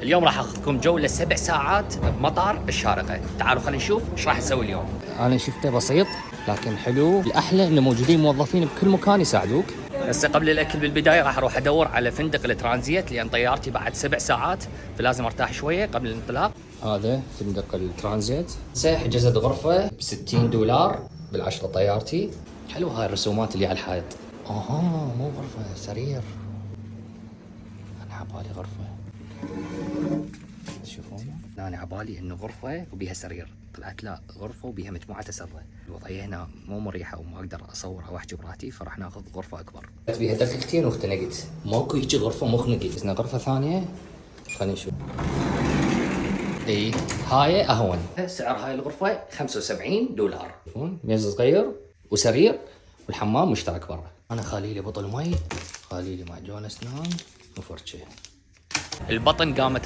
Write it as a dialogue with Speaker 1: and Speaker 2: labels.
Speaker 1: اليوم راح اخذكم جوله 7 ساعات بمطار الشارقه. تعالوا خلينا نشوف ايش راح نسوي اليوم. انا شفته بسيط لكن حلو. الاحلى انه موجودين موظفين بكل مكان يساعدوك. هسه قبل الاكل بالبدايه راح اروح ادور على فندق الترانزيت لان طيارتي بعد 7 ساعات، فلازم ارتاح شويه قبل الانطلاق. هذا فندق الترانزيت. هسه حجزت غرفه ب $60 بال10 طيارتي. حلو هاي الرسومات اللي على الحائط. مو غرفه، سرير. انا عبالي غرفه. تشوفون انا عبالي انه غرفه وبيها سرير، طلعت لا، غرفه وبيها مجموعه اسره. الوضعيه هنا مو مريحه وما اقدر اصور او احجب براتي، فراح ناخذ غرفه اكبر. بيها دقيقتين واختنقت. ماكو هيجي غرفه مخنقه. بس غرفه ثانيه خلينا نشوف. اي هاي اهون. سعر هاي الغرفه $75. شوفون ميز صغير وسرير والحمام مشترك برا. انا خالي لي بطل مي، خالي لي معجون اسنان وفرشه. البطن قامت